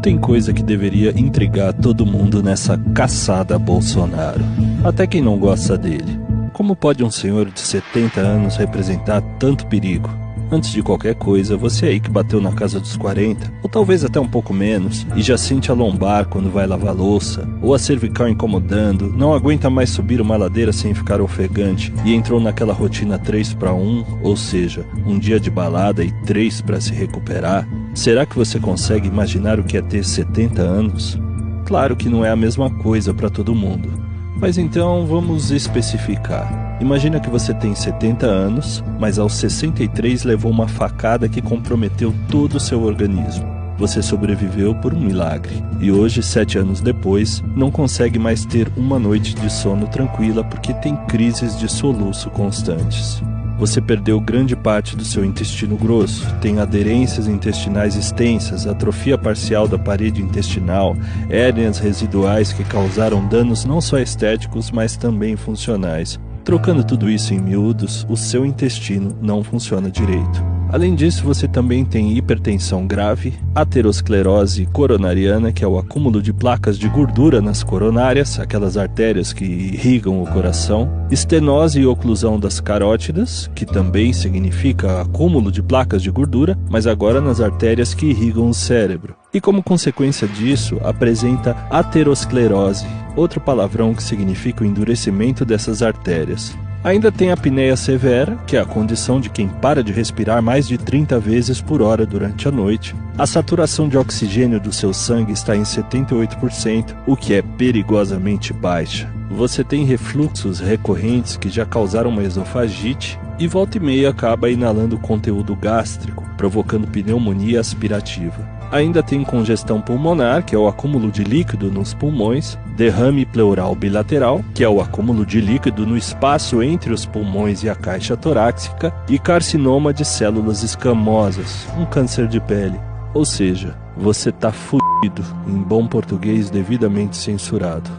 Tem coisa que deveria intrigar todo mundo nessa caçada a Bolsonaro. Até quem não gosta dele. Como pode um senhor de 70 anos representar tanto perigo? Antes de qualquer coisa, você aí que bateu na casa dos 40, ou talvez até um pouco menos, e já sente a lombar quando vai lavar louça, ou a cervical incomodando, não aguenta mais subir uma ladeira sem ficar ofegante, e entrou naquela rotina 3-para-1, ou seja, um dia de balada e 3 para se recuperar, será que você consegue imaginar o que é ter 70 anos? Claro que não é a mesma coisa para todo mundo. Mas então vamos especificar. Imagina que você tem 70 anos, mas aos 63 levou uma facada que comprometeu todo o seu organismo. Você sobreviveu por um milagre. E hoje, 7 anos depois, não consegue mais ter uma noite de sono tranquila porque tem crises de soluço constantes. Você perdeu grande parte do seu intestino grosso, tem aderências intestinais extensas, atrofia parcial da parede intestinal, hérnias residuais que causaram danos não só estéticos, mas também funcionais. Trocando tudo isso em miúdos, o seu intestino não funciona direito. Além disso, você também tem hipertensão grave, aterosclerose coronariana, que é o acúmulo de placas de gordura nas coronárias, aquelas artérias que irrigam o coração, estenose e oclusão das carótidas, que também significa acúmulo de placas de gordura, mas agora nas artérias que irrigam o cérebro. E como consequência disso, apresenta aterosclerose, outro palavrão que significa o endurecimento dessas artérias. Ainda tem a apneia severa, que é a condição de quem para de respirar mais de 30 vezes por hora durante a noite. A saturação de oxigênio do seu sangue está em 78%, o que é perigosamente baixa. Você tem refluxos recorrentes que já causaram uma esofagite e volta e meia acaba inalando conteúdo gástrico, provocando pneumonia aspirativa. Ainda tem congestão pulmonar, que é o acúmulo de líquido nos pulmões, derrame pleural bilateral, que é o acúmulo de líquido no espaço entre os pulmões e a caixa torácica, e carcinoma de células escamosas, um câncer de pele. Ou seja, você tá fudido, em bom português devidamente censurado.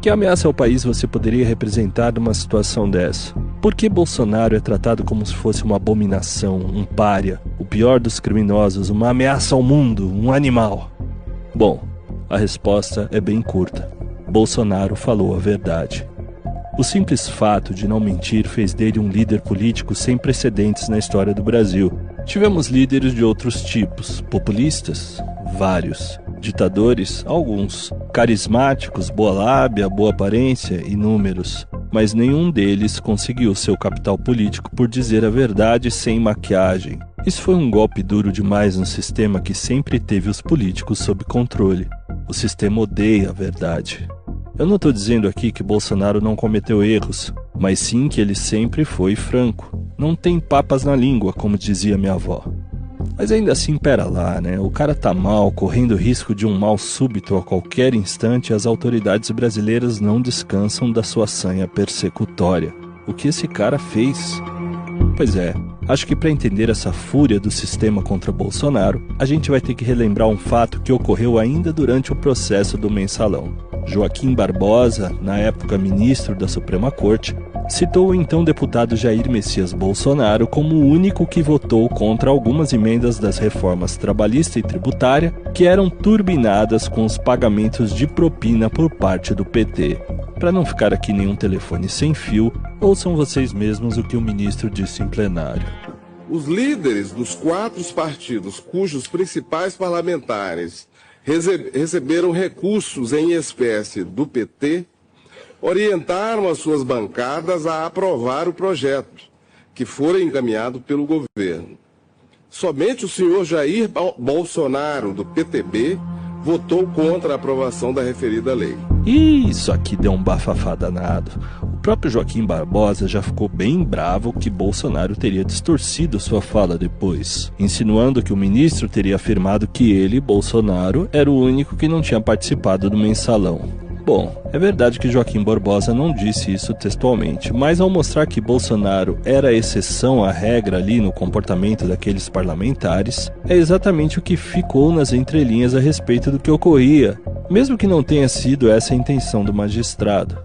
Que ameaça ao país você poderia representar numa situação dessa? Por que Bolsonaro é tratado como se fosse uma abominação, um pária, o pior dos criminosos, uma ameaça ao mundo, um animal? Bom, a resposta é bem curta. Bolsonaro falou a verdade. O simples fato de não mentir fez dele um líder político sem precedentes na história do Brasil. Tivemos líderes de outros tipos, populistas, vários. Ditadores, alguns. Carismáticos, boa lábia, boa aparência, inúmeros. Mas nenhum deles conseguiu seu capital político por dizer a verdade sem maquiagem. Isso foi um golpe duro demais no sistema que sempre teve os políticos sob controle. O sistema odeia a verdade. Eu não estou dizendo aqui que Bolsonaro não cometeu erros, mas sim que ele sempre foi franco. Não tem papas na língua, como dizia minha avó. Mas ainda assim, pera lá, né? O cara tá mal, correndo risco de um mal súbito a qualquer instante, e as autoridades brasileiras não descansam da sua sanha persecutória. O que esse cara fez? Pois é, acho que para entender essa fúria do sistema contra Bolsonaro, a gente vai ter que relembrar um fato que ocorreu ainda durante o processo do Mensalão. Joaquim Barbosa, na época ministro da Suprema Corte, citou o então deputado Jair Messias Bolsonaro como o único que votou contra algumas emendas das reformas trabalhista e tributária que eram turbinadas com os pagamentos de propina por parte do PT. Para não ficar aqui nenhum telefone sem fio, ouçam vocês mesmos o que o ministro disse em plenário. Os líderes dos 4 partidos cujos principais parlamentares receberam recursos em espécie do PT orientaram as suas bancadas a aprovar o projeto, que fora encaminhado pelo governo. Somente o senhor Jair Bolsonaro, do PTB, votou contra a aprovação da referida lei. Isso aqui deu um bafafá danado. O próprio Joaquim Barbosa já ficou bem bravo que Bolsonaro teria distorcido sua fala depois, insinuando que o ministro teria afirmado que ele, Bolsonaro, era o único que não tinha participado do Mensalão. Bom, é verdade que Joaquim Barbosa não disse isso textualmente, mas ao mostrar que Bolsonaro era a exceção à regra ali no comportamento daqueles parlamentares, é exatamente o que ficou nas entrelinhas a respeito do que ocorria, mesmo que não tenha sido essa a intenção do magistrado.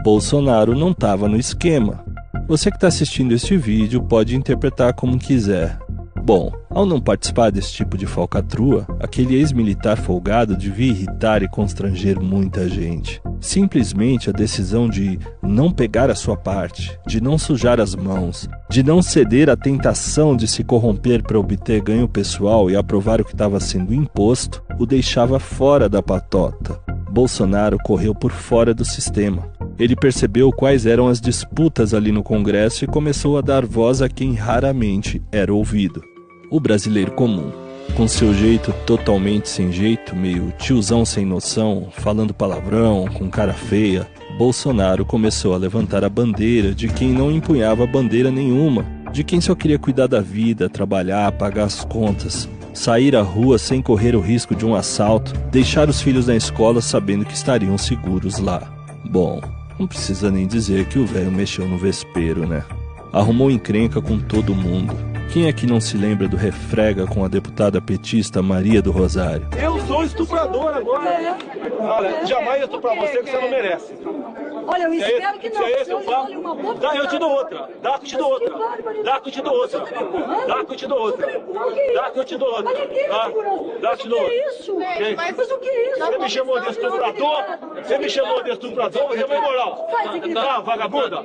Bolsonaro não estava no esquema. Você que está assistindo este vídeo pode interpretar como quiser. Bom, ao não participar desse tipo de falcatrua, aquele ex-militar folgado devia irritar e constranger muita gente. Simplesmente a decisão de não pegar a sua parte, de não sujar as mãos, de não ceder à tentação de se corromper para obter ganho pessoal e aprovar o que estava sendo imposto, o deixava fora da patota. Bolsonaro correu por fora do sistema. Ele percebeu quais eram as disputas ali no Congresso e começou a dar voz a quem raramente era ouvido. O brasileiro comum, com seu jeito totalmente sem jeito, meio tiozão sem noção, falando palavrão, com cara feia, Bolsonaro começou a levantar a bandeira de quem não empunhava bandeira nenhuma, de quem só queria cuidar da vida, trabalhar, pagar as contas, sair à rua sem correr o risco de um assalto, deixar os filhos na escola sabendo que estariam seguros lá. Bom, não precisa nem dizer que o velho mexeu no vespeiro, né? Arrumou encrenca com todo mundo. Quem é que não se lembra do refrega com a deputada petista Maria do Rosário? Eu sou estuprador agora. Olha, jamais eu estuprar você que você não merece. Olha, eu espero que não. Dá, eu te dou outra. Dá que eu te dou outra. Dá que eu te dou outra. Dá que eu te dou outra. Dá que eu te dou outra. Dá que eu te dou outra. Mas o que é isso? Você me chamou de estuprador? Você me chamou de estuprador? Você vai moral. Tá, vagabunda?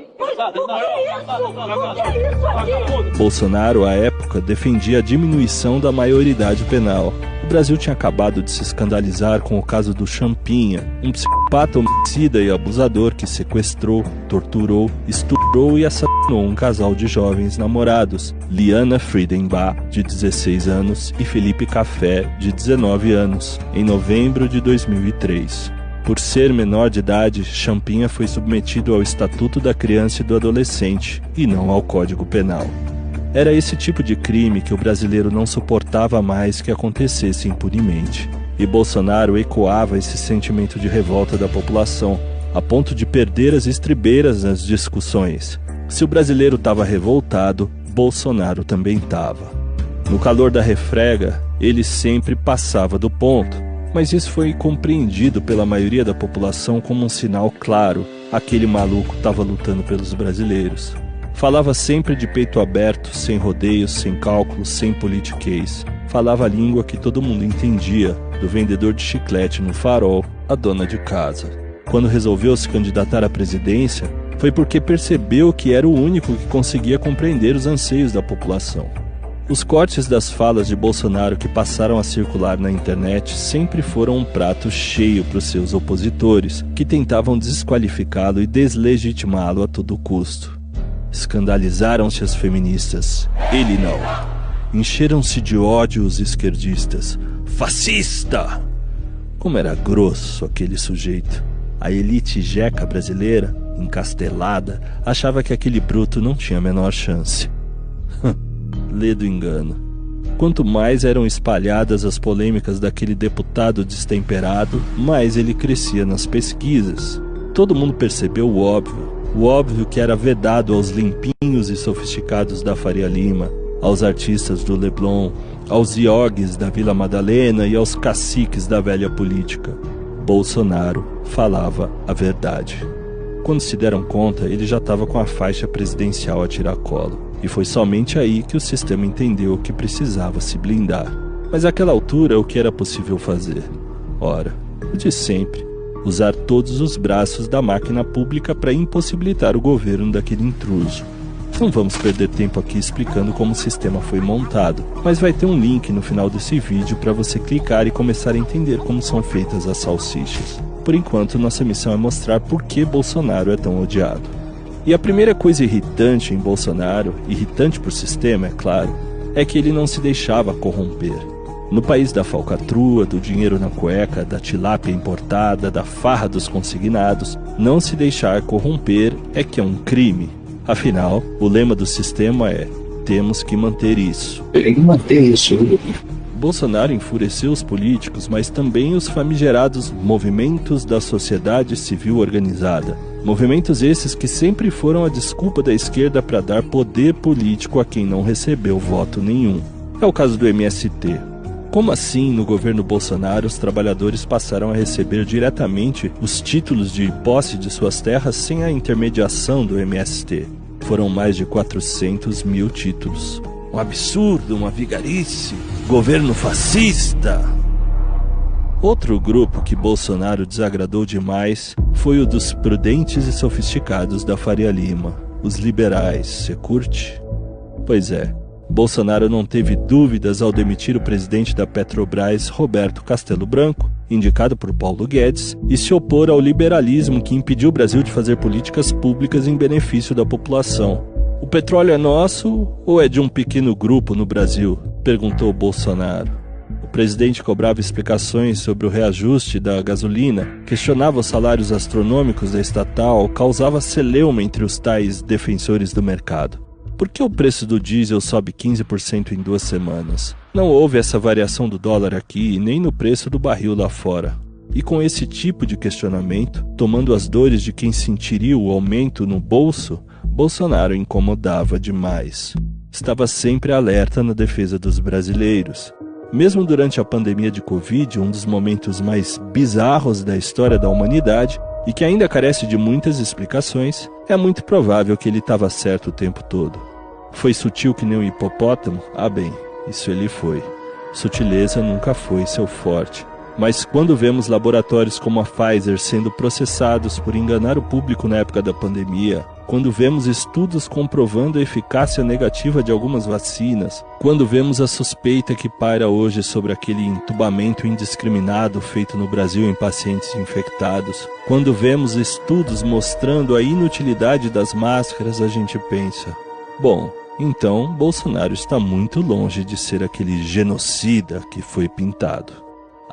Bolsonaro, à época, defendia a diminuição da maioridade penal. O Brasil tinha acabado de se escandalizar com o caso do Champinha, um psicopata homicida e abusador que sequestrou, torturou, estuprou e assassinou um casal de jovens namorados, Liana Friedenbach, de 16 anos, e Felipe Café, de 19 anos, em novembro de 2003. Por ser menor de idade, Champinha foi submetido ao Estatuto da Criança e do Adolescente, e não ao Código Penal. Era esse tipo de crime que o brasileiro não suportava mais que acontecesse impunemente. E Bolsonaro ecoava esse sentimento de revolta da população, a ponto de perder as estribeiras nas discussões. Se o brasileiro estava revoltado, Bolsonaro também estava. No calor da refrega, ele sempre passava do ponto, mas isso foi compreendido pela maioria da população como um sinal claro: aquele maluco estava lutando pelos brasileiros. Falava sempre de peito aberto, sem rodeios, sem cálculos, sem politiquês. Falava a língua que todo mundo entendia, do vendedor de chiclete no farol à dona de casa. Quando resolveu se candidatar à presidência, foi porque percebeu que era o único que conseguia compreender os anseios da população. Os cortes das falas de Bolsonaro que passaram a circular na internet sempre foram um prato cheio para os seus opositores, que tentavam desqualificá-lo e deslegitimá-lo a todo custo. Escandalizaram-se as feministas, ele não. Encheram-se de ódio os esquerdistas. Fascista! Como era grosso aquele sujeito. A elite jeca brasileira, encastelada, achava que aquele bruto não tinha a menor chance. Lê do engano. Quanto mais eram espalhadas as polêmicas daquele deputado destemperado, mais ele crescia nas pesquisas. Todo mundo percebeu o óbvio que era vedado aos limpinhos e sofisticados da Faria Lima, aos artistas do Leblon, aos iogues da Vila Madalena e aos caciques da velha política. Bolsonaro falava a verdade. Quando se deram conta, ele já estava com a faixa presidencial a tiracolo. E foi somente aí que o sistema entendeu que precisava se blindar. Mas àquela altura, o que era possível fazer? Ora, o de sempre: usar todos os braços da máquina pública para impossibilitar o governo daquele intruso. Não vamos perder tempo aqui explicando como o sistema foi montado, mas vai ter um link no final desse vídeo para você clicar e começar a entender como são feitas as salsichas. Por enquanto, nossa missão é mostrar por que Bolsonaro é tão odiado. E a primeira coisa irritante em Bolsonaro, irritante por sistema, é claro, é que ele não se deixava corromper. No país da falcatrua, do dinheiro na cueca, da tilápia importada, da farra dos consignados, não se deixar corromper é que é um crime. Afinal, o lema do sistema é: temos que manter isso. Tem que manter isso. Bolsonaro enfureceu os políticos, mas também os famigerados movimentos da sociedade civil organizada. Movimentos esses que sempre foram a desculpa da esquerda para dar poder político a quem não recebeu voto nenhum. É o caso do MST. Como assim, no governo Bolsonaro, os trabalhadores passaram a receber diretamente os títulos de posse de suas terras sem a intermediação do MST? Foram mais de 400 mil títulos. Um absurdo, uma vigarice, governo fascista. Outro grupo que Bolsonaro desagradou demais foi o dos prudentes e sofisticados da Faria Lima, os liberais. Você curte? Pois é, Bolsonaro não teve dúvidas ao demitir o presidente da Petrobras, Roberto Castello Branco, indicado por Paulo Guedes, e se opor ao liberalismo que impediu o Brasil de fazer políticas públicas em benefício da população. O petróleo é nosso ou é de um pequeno grupo no Brasil? Perguntou Bolsonaro. O presidente cobrava explicações sobre o reajuste da gasolina, questionava os salários astronômicos da estatal, causava celeuma entre os tais defensores do mercado. Por que o preço do diesel sobe 15% em 2 semanas? Não houve essa variação do dólar aqui, nem no preço do barril lá fora. E com esse tipo de questionamento, tomando as dores de quem sentiria o aumento no bolso, Bolsonaro incomodava demais. Estava sempre alerta na defesa dos brasileiros. Mesmo durante a pandemia de Covid, um dos momentos mais bizarros da história da humanidade, e que ainda carece de muitas explicações, é muito provável que ele estava certo o tempo todo. Foi sutil que nem um hipopótamo? Ah bem, isso ele foi. Sutileza nunca foi seu forte. Mas quando vemos laboratórios como a Pfizer sendo processados por enganar o público na época da pandemia, quando vemos estudos comprovando a eficácia negativa de algumas vacinas, quando vemos a suspeita que paira hoje sobre aquele entubamento indiscriminado feito no Brasil em pacientes infectados, quando vemos estudos mostrando a inutilidade das máscaras, a gente pensa, bom, então Bolsonaro está muito longe de ser aquele genocida que foi pintado.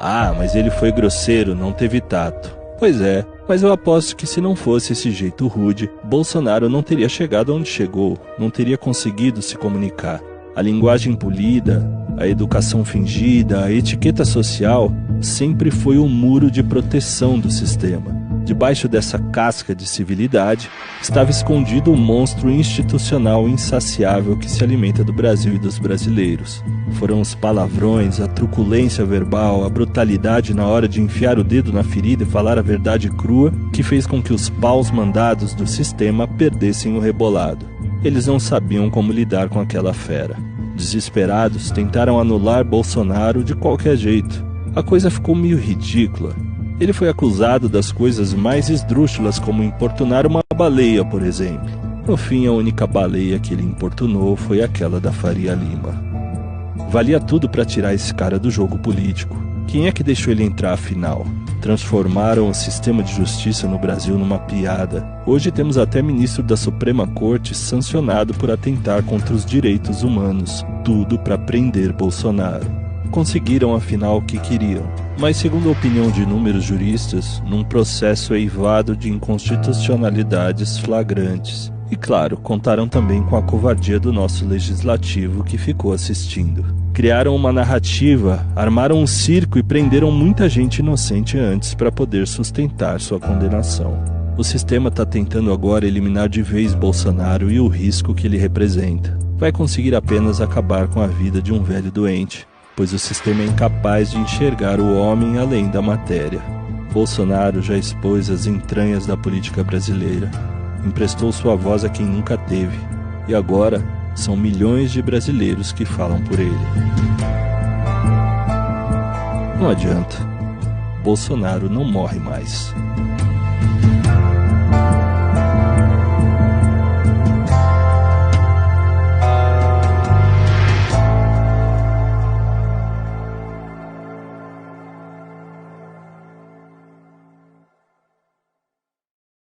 Ah, mas ele foi grosseiro, não teve tato. Pois é, mas eu aposto que se não fosse esse jeito rude, Bolsonaro não teria chegado onde chegou, não teria conseguido se comunicar. A linguagem polida, a educação fingida, a etiqueta social sempre foi um muro de proteção do sistema. Debaixo dessa casca de civilidade, estava escondido um monstro institucional insaciável que se alimenta do Brasil e dos brasileiros. Foram os palavrões, a truculência verbal, a brutalidade na hora de enfiar o dedo na ferida e falar a verdade crua que fez com que os paus mandados do sistema perdessem o rebolado. Eles não sabiam como lidar com aquela fera. Desesperados, tentaram anular Bolsonaro de qualquer jeito. A coisa ficou meio ridícula. Ele foi acusado das coisas mais esdrúxulas, como importunar uma baleia, por exemplo. No fim, a única baleia que ele importunou foi aquela da Faria Lima. Valia tudo para tirar esse cara do jogo político. Quem é que deixou ele entrar afinal? Transformaram o sistema de justiça no Brasil numa piada. Hoje temos até ministro da Suprema Corte sancionado por atentar contra os direitos humanos. Tudo para prender Bolsonaro. Conseguiram afinal o que queriam, mas segundo a opinião de inúmeros juristas, num processo eivado de inconstitucionalidades flagrantes. E claro, contaram também com a covardia do nosso legislativo que ficou assistindo. Criaram uma narrativa, armaram um circo e prenderam muita gente inocente antes para poder sustentar sua condenação. O sistema está tentando agora eliminar de vez Bolsonaro e o risco que ele representa. Vai conseguir apenas acabar com a vida de um velho doente, pois o sistema é incapaz de enxergar o homem além da matéria. Bolsonaro já expôs as entranhas da política brasileira, emprestou sua voz a quem nunca teve, e agora são milhões de brasileiros que falam por ele. Não adianta, Bolsonaro não morre mais.